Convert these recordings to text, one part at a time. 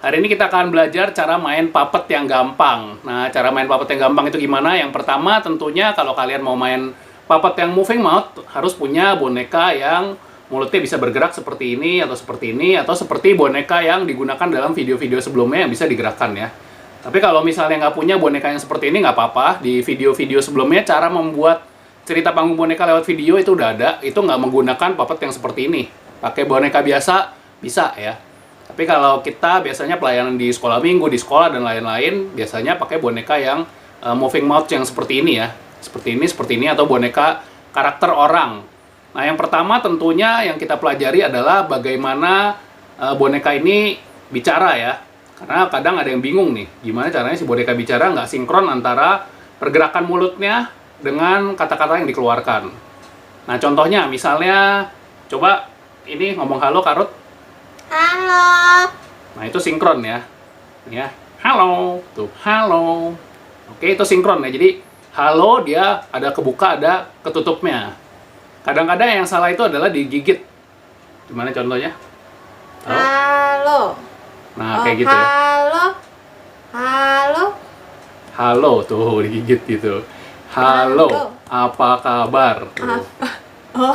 Hari ini kita akan belajar cara main puppet yang gampang. Nah, cara main puppet yang gampang itu gimana? Yang pertama tentunya kalau kalian mau main puppet yang moving mouth, harus punya boneka yang mulutnya bisa bergerak seperti ini, atau seperti boneka yang digunakan dalam video-video sebelumnya yang bisa digerakkan ya. Tapi kalau misalnya nggak punya boneka yang seperti ini, nggak apa-apa. Di video-video sebelumnya, cara membuat cerita panggung boneka lewat video itu udah ada. Itu nggak menggunakan puppet yang seperti ini. Pakai boneka biasa, bisa ya. Tapi kalau kita biasanya pelayanan di sekolah minggu, di sekolah, dan lain-lain, biasanya pakai boneka yang moving mouth yang seperti ini ya. Seperti ini, atau boneka karakter orang. Nah, yang pertama tentunya yang kita pelajari adalah bagaimana boneka ini bicara ya. Karena kadang ada yang bingung nih, gimana caranya si boneka bicara nggak sinkron antara pergerakan mulutnya dengan kata-kata yang dikeluarkan. Nah, contohnya misalnya, coba ini ngomong halo Karut. Halo. Nah, itu sinkron ya. Ya, halo, tuh, halo. Oke, itu sinkron ya. Jadi, halo dia ada kebuka, ada ketutupnya. Kadang-kadang yang salah itu adalah digigit. Gimana contohnya? Halo. Nah, kayak gitu ya. Halo. Halo. Halo, tuh, digigit gitu. Halo, apa kabar? Tuh. Oh.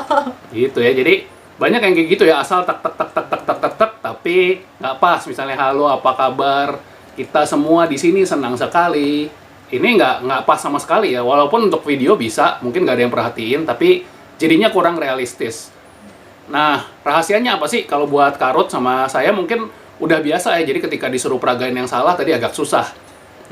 Gitu ya. Jadi, banyak yang kayak gitu ya, asal tak tak tak tak tak tak tak tak, tapi nggak pas. Misalnya halo apa kabar, kita semua di sini senang sekali. Ini nggak pas sama sekali ya. Walaupun untuk video bisa, mungkin nggak ada yang perhatiin, tapi jadinya kurang realistis. Nah, rahasianya apa sih? Kalau buat Karut sama saya mungkin udah biasa ya. Jadi ketika disuruh peragain yang salah tadi agak susah.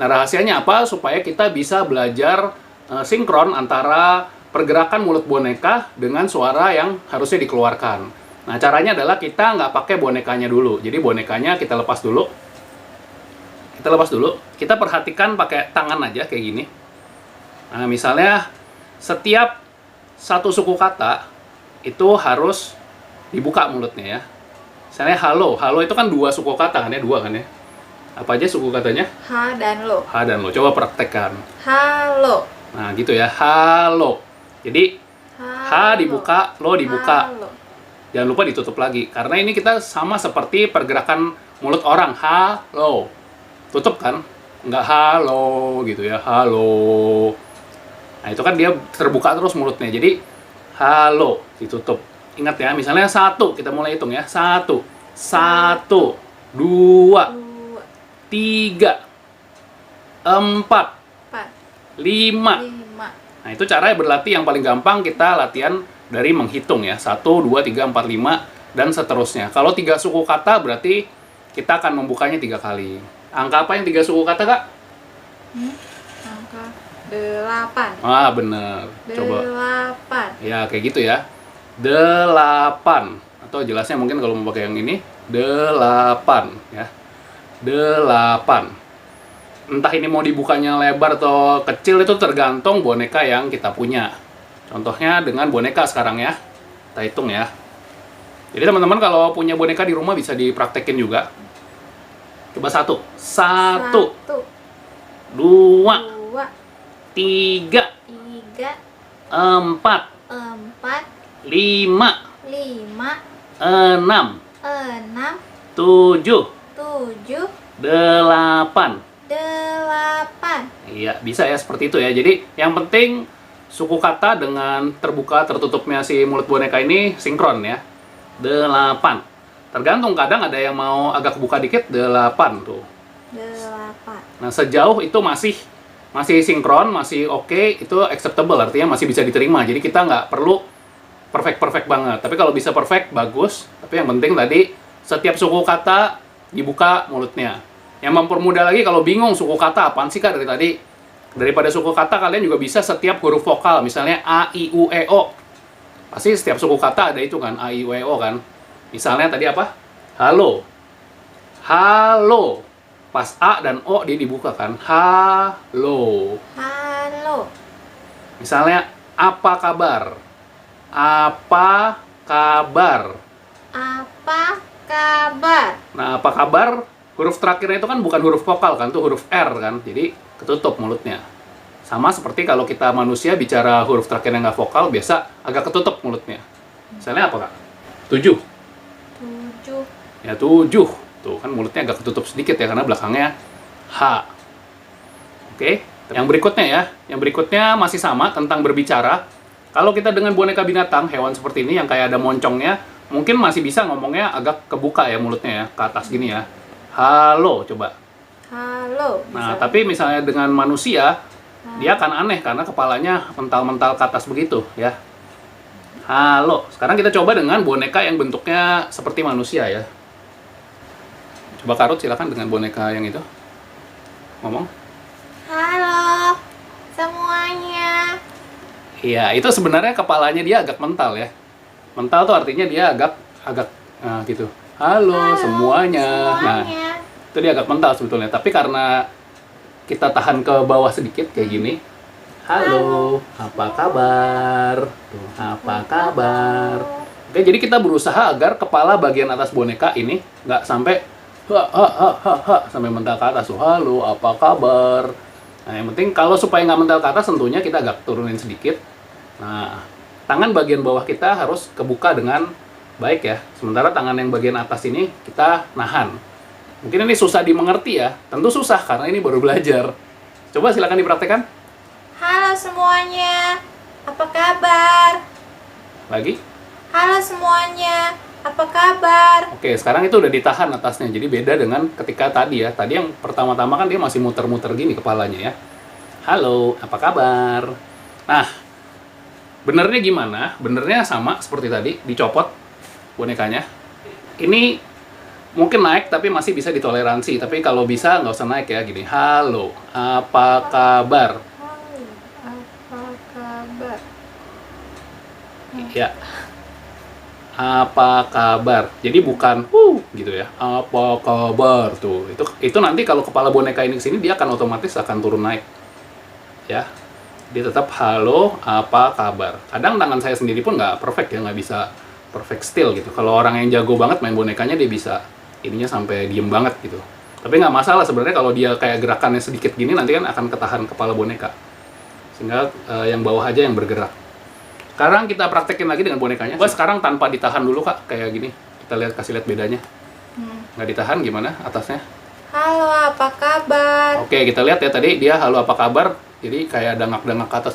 Nah, rahasianya apa? Supaya kita bisa belajar sinkron antara pergerakan mulut boneka dengan suara yang harusnya dikeluarkan. Nah, caranya adalah kita nggak pakai bonekanya dulu. Jadi bonekanya kita lepas dulu. Kita perhatikan pakai tangan aja kayak gini. Nah, misalnya setiap satu suku kata itu harus dibuka mulutnya ya. Misalnya halo. Halo itu kan dua suku kata kan ya, dua kan ya. Apa aja suku katanya? Ha dan lo. Ha dan lo. Coba praktekkan. Halo. Nah, gitu ya. Halo. Jadi, ha dibuka, lo dibuka. Halo. Jangan lupa ditutup lagi. Karena ini kita sama seperti pergerakan mulut orang. Halo. Tutup kan? Nggak halo gitu ya. Halo. Nah, itu kan dia terbuka terus mulutnya. Jadi, halo. Ditutup. Ingat ya, misalnya satu. Kita mulai hitung ya. Satu. Satu. Dua. Tiga. Empat. 4. Lima. 5. Nah, itu cara berlatih yang paling gampang, kita latihan dari menghitung ya. 1, 2, 3, 4, 5, dan seterusnya. Kalau 3 suku kata berarti kita akan membukanya 3 kali. Angka apa yang 3 suku kata, Kak? Angka 8. Ah, bener. Coba. 8. Ya, kayak gitu ya. 8. Atau jelasnya mungkin kalau mau pakai yang ini, 8 ya. 8. Entah ini mau dibukanya lebar atau kecil, itu tergantung boneka yang kita punya. Contohnya dengan boneka sekarang ya. Kita hitung ya. Jadi teman-teman kalau punya boneka di rumah bisa dipraktekin juga. Coba 1. 1. 2. 3. 4. 4. 5. 5. 6. 6. 7. 7. 8. 8. Iya, bisa ya seperti itu ya. Jadi yang penting suku kata dengan terbuka tertutupnya si mulut boneka ini sinkron ya. 8. Tergantung, kadang ada yang mau agak buka dikit, 8 tuh. 8. Nah, sejauh itu masih sinkron, masih oke, itu acceptable, artinya masih bisa diterima. Jadi kita nggak perlu perfect banget. Tapi kalau bisa perfect, bagus. Tapi yang penting tadi setiap suku kata dibuka mulutnya. Yang mempermudah lagi kalau bingung suku kata apaan sih, Kak, dari tadi. Daripada suku kata, kalian juga bisa setiap huruf vokal. Misalnya A, I, U, E, O. Pasti setiap suku kata ada itu kan, A, I, U, E, O kan. Misalnya tadi apa? Halo. Halo. Pas A dan O dia dibuka kan. Halo. Halo. Misalnya apa kabar? Apa kabar? Apa kabar? Nah, apa kabar? Huruf terakhirnya itu kan bukan huruf vokal kan, tuh huruf R kan. Jadi ketutup mulutnya. Sama seperti kalau kita manusia bicara huruf terakhirnya nggak vokal, biasa agak ketutup mulutnya. Misalnya apa, Kak? 7. 7. Ya, 7. Tuh kan mulutnya agak ketutup sedikit ya karena belakangnya H. Oke, yang berikutnya ya. Yang berikutnya masih sama tentang berbicara. Kalau kita dengan boneka binatang, hewan seperti ini yang kayak ada moncongnya, mungkin masih bisa ngomongnya agak kebuka ya mulutnya ya, ke atas gini ya. Halo, coba. Halo. Nah, tapi misalnya dengan manusia, dia akan aneh karena kepalanya mental-mental ke atas begitu ya. Halo. Sekarang kita coba dengan boneka yang bentuknya seperti manusia ya. Coba Karut silakan dengan boneka yang itu. Ngomong. Halo semuanya. Iya, itu sebenarnya kepalanya dia agak mental ya. Mental tuh artinya dia agak gitu. Halo, semuanya. Nah, itu dia agak mental sebetulnya. Tapi karena kita tahan ke bawah sedikit kayak gini. Halo, apa kabar? Tuh, apa kabar? Oke, jadi kita berusaha agar kepala bagian atas boneka ini nggak sampai sampai mental ke atas. Tuh, halo, apa kabar? Nah, yang penting kalau supaya nggak mental ke atas, tentunya kita agak turunin sedikit. Nah, tangan bagian bawah kita harus kebuka dengan baik ya. Sementara tangan yang bagian atas ini kita nahan. Mungkin ini susah dimengerti ya. Tentu susah karena ini baru belajar. Coba silakan dipraktekkan. Halo semuanya. Apa kabar? Lagi. Halo semuanya. Apa kabar? Oke, sekarang itu udah ditahan atasnya. Jadi beda dengan ketika tadi ya. Tadi yang pertama-tama kan dia masih muter-muter gini kepalanya ya. Halo, apa kabar? Nah, benernya gimana? Benernya sama seperti tadi, dicopot bonekanya. Ini mungkin naik tapi masih bisa ditoleransi. Tapi kalau bisa nggak usah naik ya, gini. Halo, apa kabar? Halo. Apa kabar? Ya. Apa kabar? Jadi bukan gitu ya. Apa kabar tuh. Itu nanti kalau kepala boneka ini kesini dia akan otomatis akan turun naik. Ya. Dia tetap halo, apa kabar. Kadang tangan saya sendiri pun nggak perfect ya, nggak bisa perfect still gitu. Kalau orang yang jago banget main bonekanya dia bisa ininya sampai diem banget gitu. Tapi nggak masalah sebenarnya kalau dia kayak gerakannya sedikit gini nanti kan akan ketahan kepala boneka. Sehingga yang bawah aja yang bergerak. Sekarang kita praktekin lagi dengan bonekanya. Coba sekarang tanpa ditahan dulu Kak, kayak gini. Kita kasih lihat bedanya. Nggak ditahan gimana atasnya? Halo, apa kabar? Oke, kita lihat ya tadi dia halo apa kabar. Jadi kayak dangak-dangak ke atas,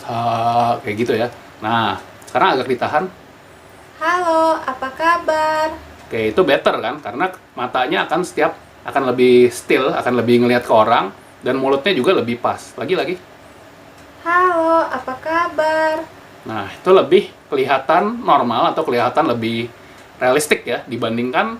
kayak gitu ya. Nah, sekarang agak ditahan. Halo, apa kabar? Oke, itu better kan? Karena matanya akan lebih still, akan lebih ngelihat ke orang. Dan mulutnya juga lebih pas. Lagi. Halo, apa kabar? Nah, itu lebih kelihatan normal atau kelihatan lebih realistik ya dibandingkan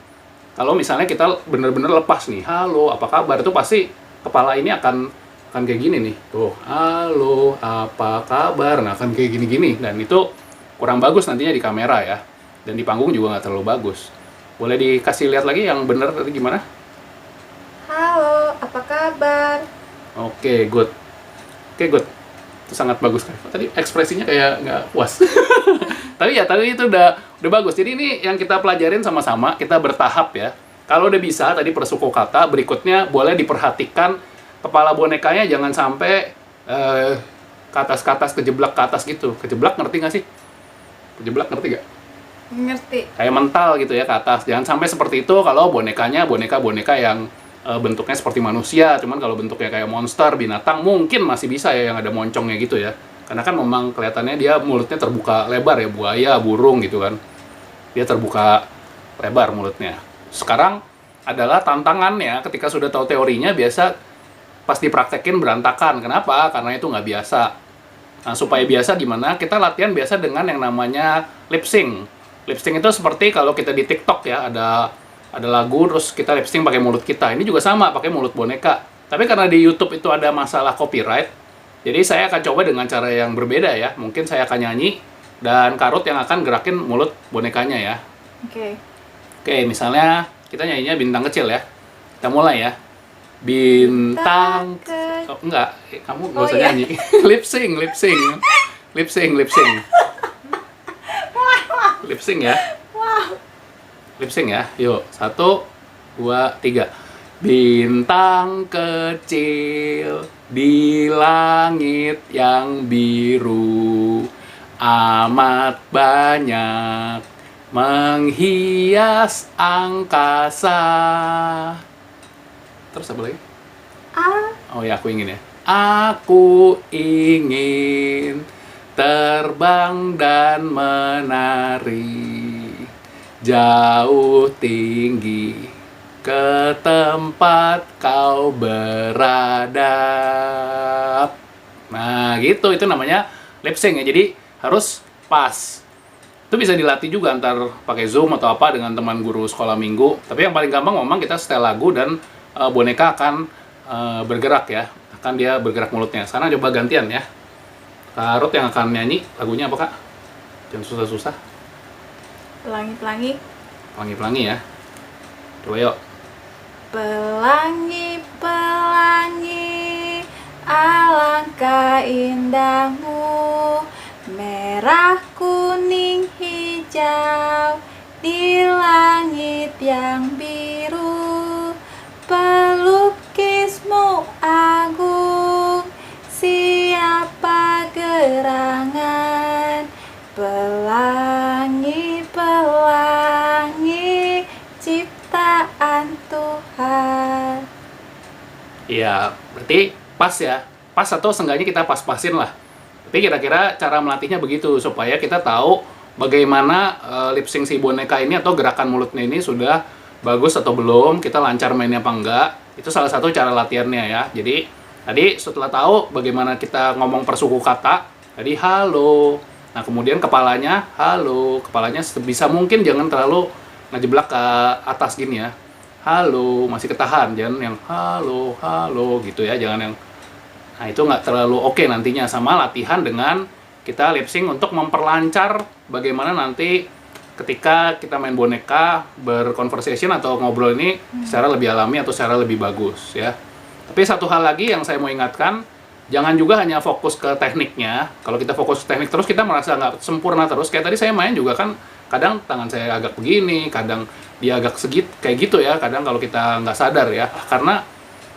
kalau misalnya kita bener-bener lepas nih. Halo, apa kabar? Itu pasti kepala ini akan kayak gini nih. Tuh, halo, apa kabar? Nah, akan kayak gini-gini. Dan itu kurang bagus nantinya di kamera ya. Dan di panggung juga nggak terlalu bagus. Boleh dikasih lihat lagi yang bener tadi gimana? Halo, apa kabar? Oke, good. Itu sangat bagus kan. Tadi ekspresinya kayak nggak puas. Tapi itu udah bagus. Jadi ini yang kita pelajarin sama-sama, kita bertahap ya. Kalau udah bisa tadi persuku kata, berikutnya boleh diperhatikan kepala bonekanya jangan sampai ke atas kejeblak ke atas gitu. Kejeblak ngerti nggak sih? Kejeblak ngerti nggak? Ngerti. Kayak mental gitu ya ke atas. Jangan sampai seperti itu kalau bonekanya boneka yang bentuknya seperti manusia, cuman kalau bentuknya kayak monster, binatang, mungkin masih bisa ya yang ada moncongnya gitu ya. Karena kan memang kelihatannya dia mulutnya terbuka lebar ya, buaya, burung gitu kan. Dia terbuka lebar mulutnya. Sekarang adalah tantangannya ketika sudah tahu teorinya, biasa pas dipraktekin berantakan. Kenapa? Karena itu nggak biasa. Nah, supaya biasa gimana? Kita latihan biasa dengan yang namanya lip sync. Lip sync itu seperti kalau kita di TikTok ya, ada lagu terus kita lip sync pakai mulut kita. Ini juga sama pakai mulut boneka. Tapi karena di YouTube itu ada masalah copyright, jadi saya akan coba dengan cara yang berbeda ya. Mungkin saya akan nyanyi dan Karut yang akan gerakin mulut bonekanya ya. Oke, misalnya kita nyanyinya bintang kecil ya. Kita mulai ya. Bintang kecil. Oh, enggak, kamu nggak usah nyanyi. Lip sync. Lip sync ya. Lip sync ya. Yuk, 1, 2, 3. Bintang kecil di langit yang biru, amat banyak menghias angkasa. Terus apa lagi? Oh ya, aku ingin ya. Aku ingin terbang dan menari jauh tinggi ke tempat kau berada. Nah, gitu. Itu namanya lip sync ya. Jadi harus pas. Itu bisa dilatih juga antar pakai Zoom atau apa dengan teman guru sekolah minggu. Tapi yang paling gampang memang kita setel lagu dan boneka akan bergerak ya. Akan dia bergerak mulutnya. Sekarang coba gantian ya. Kak Ruth yang akan nyanyi. Lagunya apa, Kak? Jangan susah-susah. Pelangi-pelangi. Pelangi-pelangi ya. Coba yuk. Pelangi-pelangi, alangkah indahmu, merah, kuning, hijau, di langit yang biru. Pelukismu agung, siapa gerangan? Pelangi-pelangi, ciptaan Tuhan. Iya, berarti pas ya. Pas atau seenggaknya kita pas-pasin lah. Tapi kira-kira cara melatihnya begitu, supaya kita tahu bagaimana lip sync si boneka ini atau gerakan mulutnya ini sudah bagus atau belum, kita lancar mainnya apa enggak. Itu salah satu cara latihannya ya. Jadi, tadi setelah tahu bagaimana kita ngomong persuku kata, tadi halo. Nah, kemudian kepalanya halo. Kepalanya sebisa mungkin jangan terlalu ngejeblak ke atas gini ya. Halo, masih ketahan, jangan yang halo, halo gitu ya, jangan yang. Nah, itu nggak terlalu oke nantinya. Sama latihan dengan kita lip sync untuk memperlancar bagaimana nanti ketika kita main boneka berconversation atau ngobrol ini secara lebih alami atau secara lebih bagus ya. Tapi satu hal lagi yang saya mau ingatkan, jangan juga hanya fokus ke tekniknya. Kalau kita fokus ke teknik terus, kita merasa nggak sempurna terus. Kayak tadi saya main juga kan, kadang tangan saya agak begini, kadang dia agak kayak gitu ya. Kadang kalau kita nggak sadar ya, karena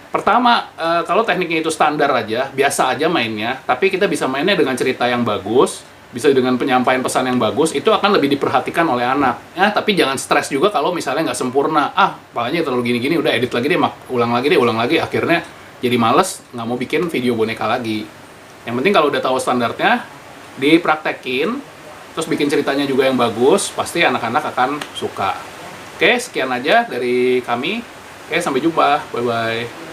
pertama, kalau tekniknya itu standar aja, biasa aja mainnya, tapi kita bisa mainnya dengan cerita yang bagus, bisa dengan penyampaian pesan yang bagus, itu akan lebih diperhatikan oleh anak. Ya, tapi jangan stres juga kalau misalnya nggak sempurna. Palanya terlalu gini-gini, udah edit lagi deh, ulang lagi, akhirnya jadi males, nggak mau bikin video boneka lagi. Yang penting kalau udah tahu standarnya, dipraktekin, terus bikin ceritanya juga yang bagus, pasti anak-anak akan suka. Oke, sekian aja dari kami. Oke, sampai jumpa. Bye-bye.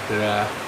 Dadah.